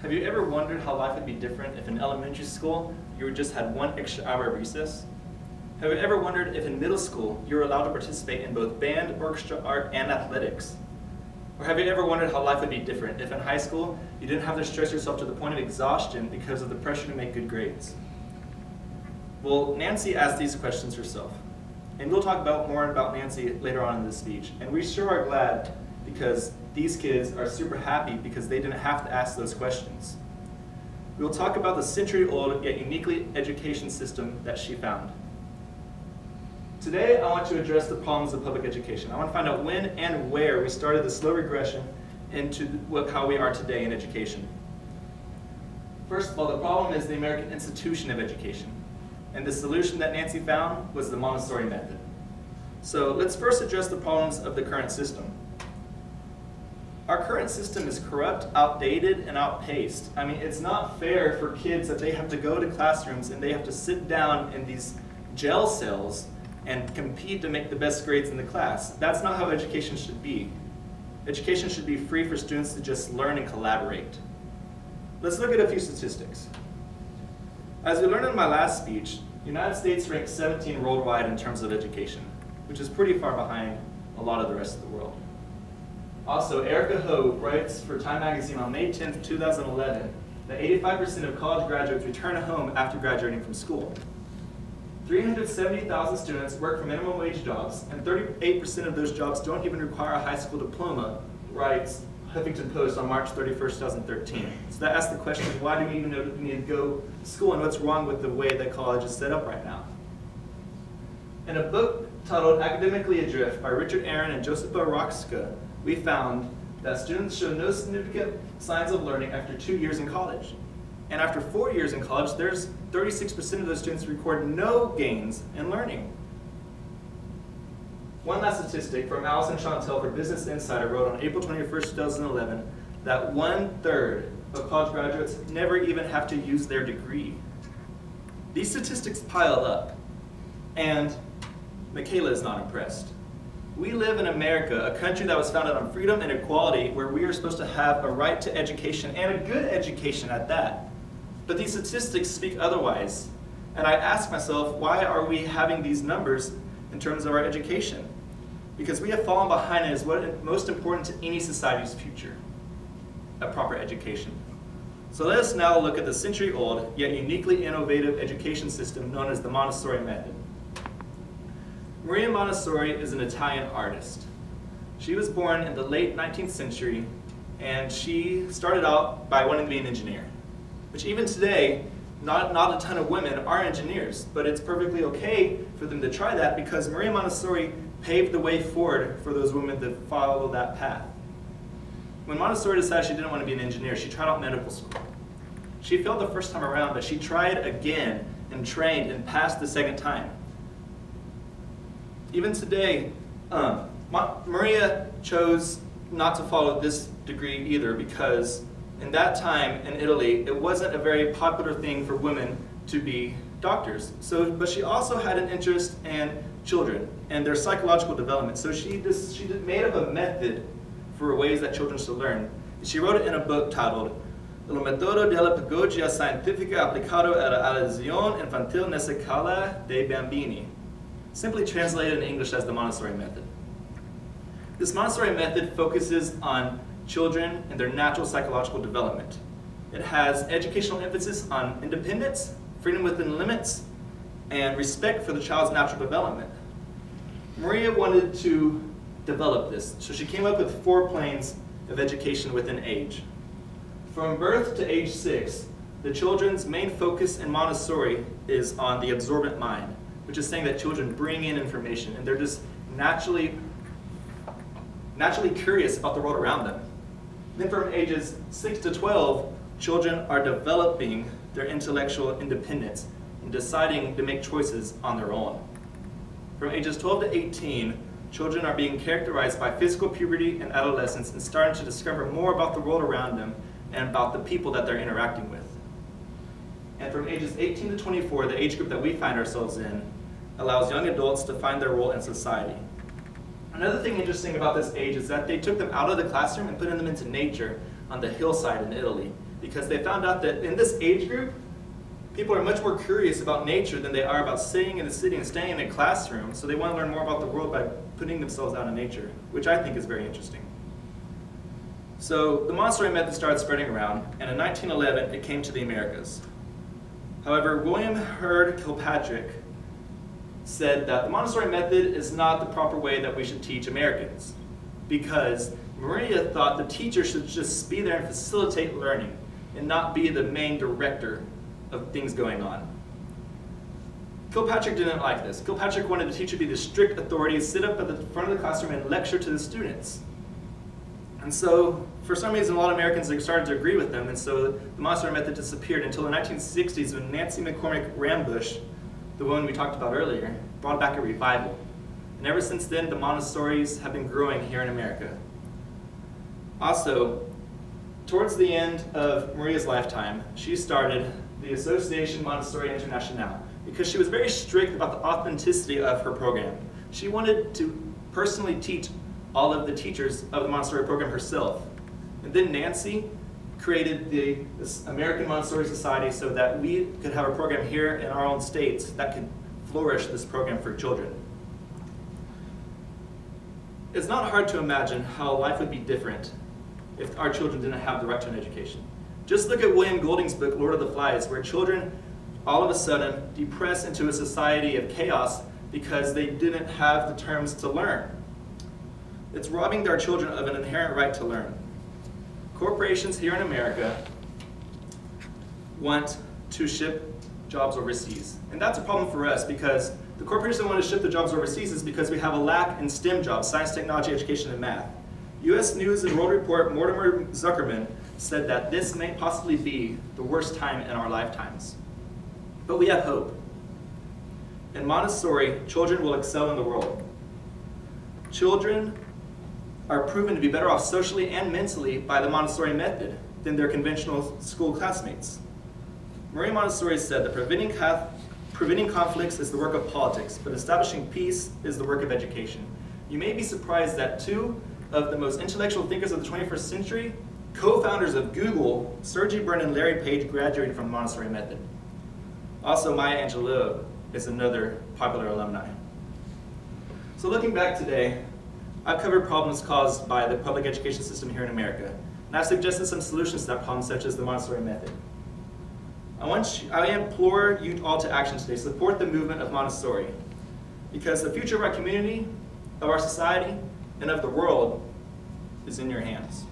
Have you ever wondered how life would be different if in elementary school you just had one extra hour of recess? Have you ever wondered if in middle school you were allowed to participate in both band, orchestra, art, and athletics? Or have you ever wondered how life would be different if in high school you didn't have to stress yourself to the point of exhaustion because of the pressure to make good grades? Well, Nancy asked these questions herself. And we'll talk more about Nancy later on in this speech. And we sure are glad because these kids are super happy because they didn't have to ask those questions. We'll talk about the century-old yet uniquely education system that she found. Today, I want to address the problems of public education. I want to find out when and where we started the slow regression into how we are today in education. First of all, the problem is the American institution of education. And the solution that Nancy found was the Montessori method. So let's first address the problems of the current system. Our current system is corrupt, outdated, and outpaced. I mean, it's not fair for kids that they have to go to classrooms and they have to sit down in these jail cells and compete to make the best grades in the class. That's not how education should be. Education should be free for students to just learn and collaborate. Let's look at a few statistics. As we learned in my last speech, the United States ranks 17 worldwide in terms of education, which is pretty far behind a lot of the rest of the world. Also, Erica Ho writes for Time Magazine on May 10, 2011, that 85% of college graduates return home after graduating from school. 370,000 students work for minimum wage jobs, and 38% of those jobs don't even require a high school diploma, writes Huffington Post on March 31st, 2013. So that asks the question, why do we even know that we need to go to school and what's wrong with the way that college is set up right now? In a book titled Academically Adrift by Richard Aaron and Josepha Roxka, we found that students show no significant signs of learning after 2 years in college. And after 4 years in college, there's 36% of those students record no gains in learning. One last statistic from Allison Chantel for Business Insider wrote on April 21st, 2011, that 1/3 of college graduates never even have to use their degree. These statistics pile up, and Michaela is not impressed. We live in America, a country that was founded on freedom and equality, where we are supposed to have a right to education, and a good education at that. But these statistics speak otherwise. And I ask myself, why are we having these numbers in terms of our education? Because we have fallen behind and is what is most important to any society's future, a proper education. So let us now look at the century-old, yet uniquely innovative education system known as the Montessori method. Maria Montessori is an Italian artist. She was born in the late 19th century, and she started out by wanting to be an engineer, which even today, not a ton of women are engineers, but it's perfectly okay for them to try that because Maria Montessori paved the way forward for those women to follow that path. When Montessori decided she didn't want to be an engineer, she tried out medical school. She failed the first time around, but she tried again and trained and passed the second time. Even today, Maria chose not to follow this degree either because in that time in Italy, it wasn't a very popular thing for women to be doctors. But she also had an interest in children and their psychological development. So she made up a method for ways that children should learn. She wrote it in a book titled Il metodo della pedagogia scientifica applicato alla lesione infantile nella scala dei bambini. Simply translated in English as the Montessori method. This Montessori method focuses on children and their natural psychological development. It has educational emphasis on independence, freedom within limits, and respect for the child's natural development. Maria wanted to develop this, so she came up with 4 planes of education within age. From birth to age 6, the children's main focus in Montessori is on the absorbent mind, which is saying that children bring in information and they're just naturally curious about the world around them. Then from ages 6 to 12, children are developing their intellectual independence and deciding to make choices on their own. From ages 12 to 18, children are being characterized by physical puberty and adolescence and starting to discover more about the world around them and about the people that they're interacting with. And from ages 18 to 24, the age group that we find ourselves in, allows young adults to find their role in society. Another thing interesting about this age is that they took them out of the classroom and put them into nature on the hillside in Italy. because they found out that in this age group, people are much more curious about nature than they are about sitting in a city and staying in a classroom, so they want to learn more about the world by putting themselves out in nature, which I think is very interesting. So the Montessori method started spreading around, and in 1911 it came to the Americas. However, William Hurd Kilpatrick said that the Montessori method is not the proper way that we should teach Americans, because Maria thought the teacher should just be there and facilitate learning and not be the main director of things going on. Kilpatrick didn't like this. Kilpatrick wanted the teacher to be the strict authority, sit up at the front of the classroom and lecture to the students. And so, for some reason, a lot of Americans started to agree with them, and so the Montessori method disappeared until the 1960s when Nancy McCormick Rambush, the woman we talked about earlier, brought back a revival. And ever since then, the Montessoris have been growing here in America. Also, towards the end of Maria's lifetime, she started the Association Montessori Internationale because she was very strict about the authenticity of her program. She wanted to personally teach all of the teachers of the Montessori program herself. And then Nancy created this American Montessori Society so that we could have a program here in our own states that could flourish this program for children. It's not hard to imagine how life would be different if our children didn't have the right to an education. Just look at William Golding's book, Lord of the Flies, where children all of a sudden depress into a society of chaos because they didn't have the terms to learn. It's robbing our children of an inherent right to learn. Corporations here in America want to ship jobs overseas. And that's a problem for us because the corporations that want to ship the jobs overseas is because we have a lack in STEM jobs, science, technology, education, and math. U.S. News and World Report Mortimer Zuckerman said that this may possibly be the worst time in our lifetimes. But we have hope. In Montessori, children will excel in the world. Children are proven to be better off socially and mentally by the Montessori method than their conventional school classmates. Maria Montessori said that preventing conflicts is the work of politics, but establishing peace is the work of education. You may be surprised that two of the most intellectual thinkers of the 21st century, co-founders of Google, Sergey Brin and Larry Page, graduated from the Montessori method. Also, Maya Angelou is another popular alumni. So looking back today, I've covered problems caused by the public education system here in America, and I've suggested some solutions to that problem, such as the Montessori method. I implore you all to action today. Support the movement of Montessori, because the future of our community, of our society, and of the world is in your hands.